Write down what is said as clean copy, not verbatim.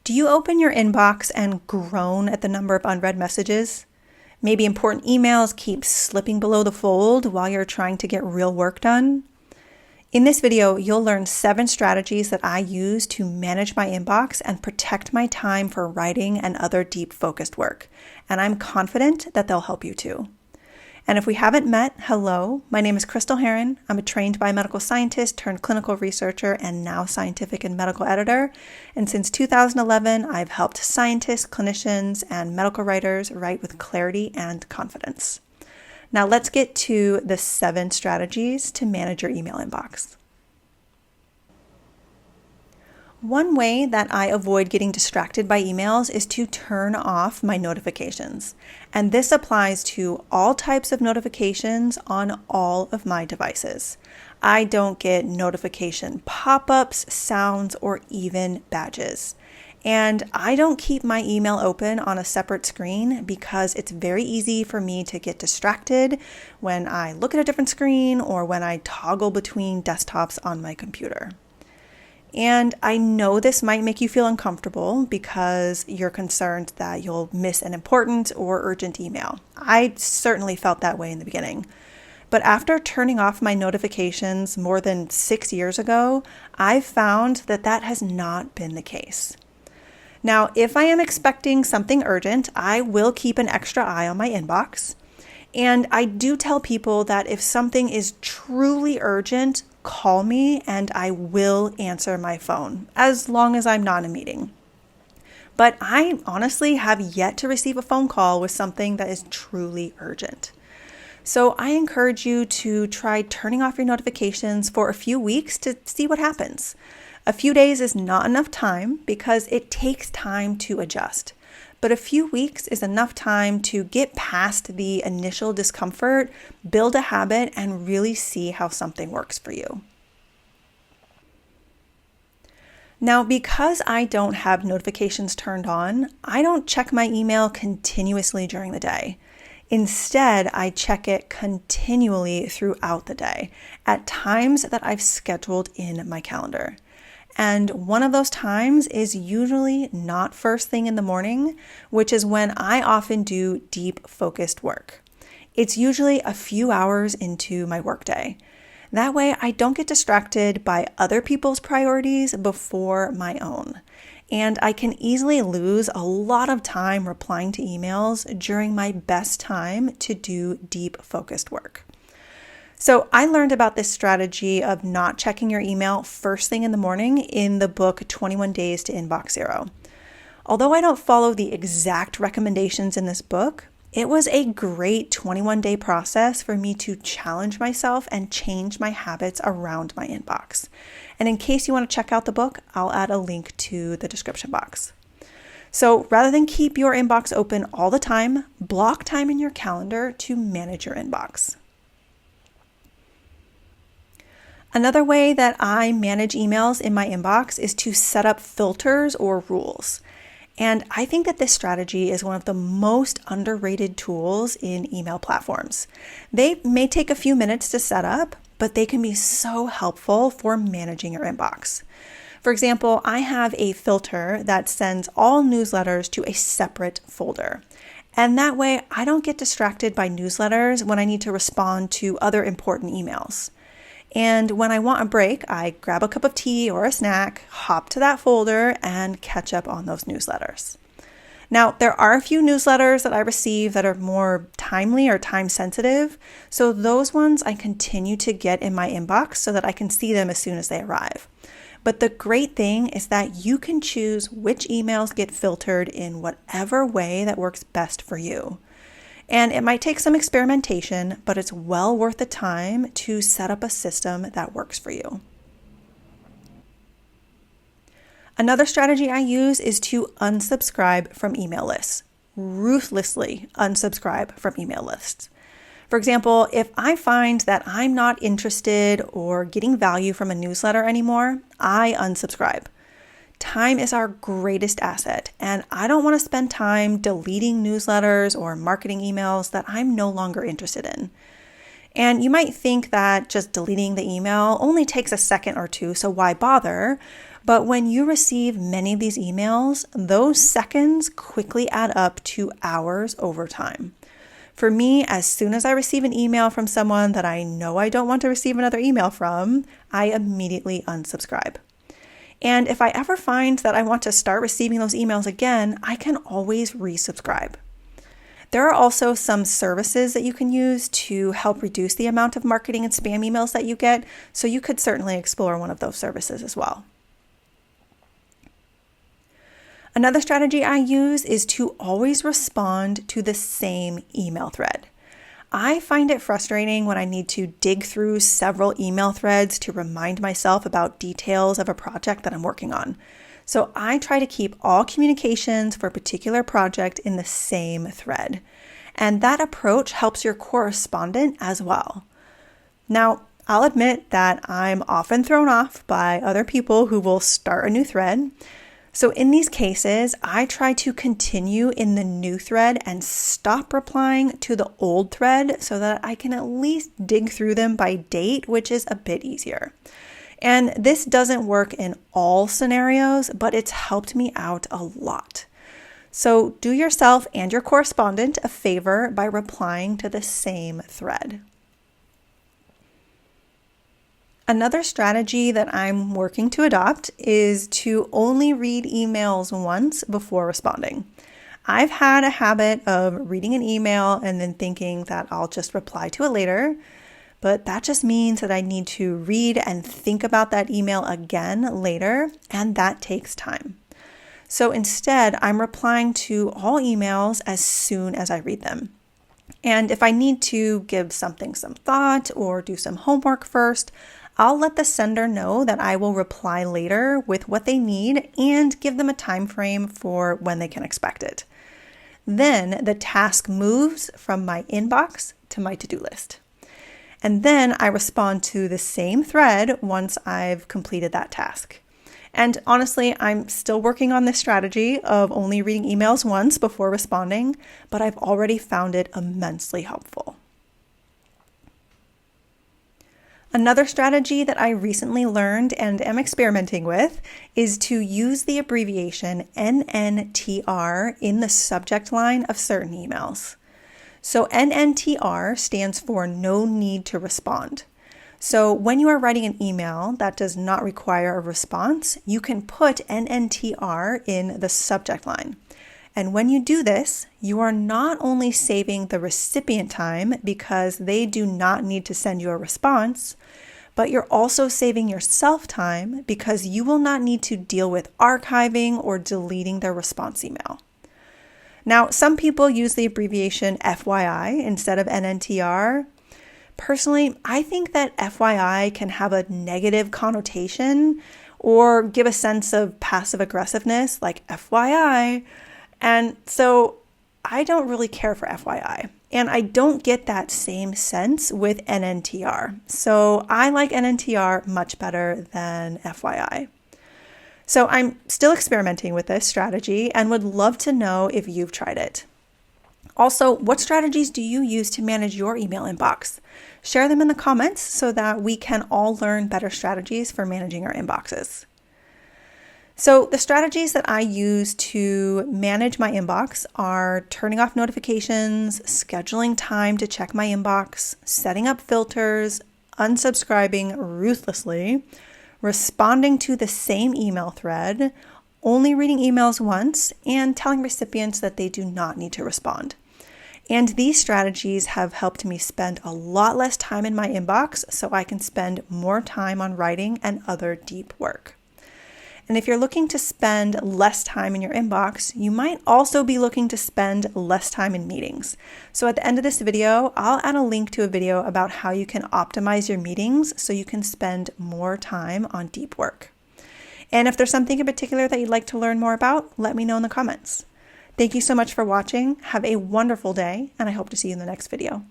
Do you open your inbox and groan at the number of unread messages? Maybe important emails keep slipping below the fold while you're trying to get real work done? In this video, you'll learn 7 strategies that I use to manage my inbox and protect my time for writing and other deep focused work. And I'm confident that they'll help you too. And if we haven't met, hello, my name is Crystal Herron. I'm a trained biomedical scientist turned clinical researcher and now scientific and medical editor. And since 2011, I've helped scientists, clinicians, and medical writers write with clarity and confidence. Now let's get to the 7 strategies to manage your email inbox. One way that I avoid getting distracted by emails is to turn off my notifications. And this applies to all types of notifications on all of my devices. I don't get notification pop-ups, sounds, or even badges. And I don't keep my email open on a separate screen because it's very easy for me to get distracted when I look at a different screen or when I toggle between desktops on my computer. And I know this might make you feel uncomfortable because you're concerned that you'll miss an important or urgent email. I certainly felt that way in the beginning. But after turning off my notifications more than 6 years ago, I've found that that has not been the case. Now, if I am expecting something urgent, I will keep an extra eye on my inbox. And I do tell people that if something is truly urgent, call me and I will answer my phone, as long as I'm not in a meeting. But I honestly have yet to receive a phone call with something that is truly urgent. So I encourage you to try turning off your notifications for a few weeks to see what happens. A few days is not enough time because it takes time to adjust. But a few weeks is enough time to get past the initial discomfort, build a habit, and really see how something works for you. Now, because I don't have notifications turned on, I don't check my email continuously during the day. Instead, I check it continually throughout the day at times that I've scheduled in my calendar. And one of those times is usually not first thing in the morning, which is when I often do deep focused work. It's usually a few hours into my workday. That way I don't get distracted by other people's priorities before my own. And I can easily lose a lot of time replying to emails during my best time to do deep focused work. So I learned about this strategy of not checking your email first thing in the morning in the book 21 Days to Inbox Zero. Although I don't follow the exact recommendations in this book, it was a great 21-day process for me to challenge myself and change my habits around my inbox. And in case you want to check out the book, I'll add a link to the description box. So rather than keep your inbox open all the time, block time in your calendar to manage your inbox. Another way that I manage emails in my inbox is to set up filters or rules. And I think that this strategy is one of the most underrated tools in email platforms. They may take a few minutes to set up, but they can be so helpful for managing your inbox. For example, I have a filter that sends all newsletters to a separate folder. And that way I don't get distracted by newsletters when I need to respond to other important emails. And when I want a break, I grab a cup of tea or a snack, hop to that folder, and catch up on those newsletters. Now, there are a few newsletters that I receive that are more timely or time sensitive, so those ones I continue to get in my inbox so that I can see them as soon as they arrive. But the great thing is that you can choose which emails get filtered in whatever way that works best for you. And it might take some experimentation, but it's well worth the time to set up a system that works for you. Another strategy I use is to unsubscribe from email lists. Ruthlessly unsubscribe from email lists. For example, if I find that I'm not interested or getting value from a newsletter anymore, I unsubscribe. Time is our greatest asset, and I don't want to spend time deleting newsletters or marketing emails that I'm no longer interested in. And you might think that just deleting the email only takes a second or two, so why bother? But when you receive many of these emails, those seconds quickly add up to hours over time. For me, as soon as I receive an email from someone that I know I don't want to receive another email from, I immediately unsubscribe. And if I ever find that I want to start receiving those emails again, I can always resubscribe. There are also some services that you can use to help reduce the amount of marketing and spam emails that you get, so you could certainly explore one of those services as well. Another strategy I use is to always respond to the same email thread. I find it frustrating when I need to dig through several email threads to remind myself about details of a project that I'm working on. So I try to keep all communications for a particular project in the same thread. And that approach helps your correspondent as well. Now, I'll admit that I'm often thrown off by other people who will start a new thread. So in these cases, I try to continue in the new thread and stop replying to the old thread so that I can at least dig through them by date, which is a bit easier. And this doesn't work in all scenarios, but it's helped me out a lot. So do yourself and your correspondent a favor by replying to the same thread. Another strategy that I'm working to adopt is to only read emails once before responding. I've had a habit of reading an email and then thinking that I'll just reply to it later, but that just means that I need to read and think about that email again later, and that takes time. So instead, I'm replying to all emails as soon as I read them. And if I need to give something some thought or do some homework first, I'll let the sender know that I will reply later with what they need and give them a time frame for when they can expect it. Then the task moves from my inbox to my to-do list. And then I respond to the same thread once I've completed that task. And honestly, I'm still working on this strategy of only reading emails once before responding, but I've already found it immensely helpful. Another strategy that I recently learned and am experimenting with is to use the abbreviation NNTR in the subject line of certain emails. So NNTR stands for no need to respond. So when you are writing an email that does not require a response, you can put NNTR in the subject line. And when you do this, you are not only saving the recipient time because they do not need to send you a response, but you're also saving yourself time because you will not need to deal with archiving or deleting their response email. Now, some people use the abbreviation FYI instead of NNTR. Personally, I think that FYI can have a negative connotation or give a sense of passive aggressiveness, like FYI. And so I don't really care for FYI. And I don't get that same sense with NNTR. So I like NNTR much better than FYI. So I'm still experimenting with this strategy and would love to know if you've tried it. Also, what strategies do you use to manage your email inbox? Share them in the comments so that we can all learn better strategies for managing our inboxes. So the strategies that I use to manage my inbox are turning off notifications, scheduling time to check my inbox, setting up filters, unsubscribing ruthlessly, responding to the same email thread, only reading emails once, and telling recipients that they do not need to respond. And these strategies have helped me spend a lot less time in my inbox so I can spend more time on writing and other deep work. And if you're looking to spend less time in your inbox, you might also be looking to spend less time in meetings. So at the end of this video, I'll add a link to a video about how you can optimize your meetings so you can spend more time on deep work. And if there's something in particular that you'd like to learn more about, let me know in the comments. Thank you so much for watching. Have a wonderful day, and I hope to see you in the next video.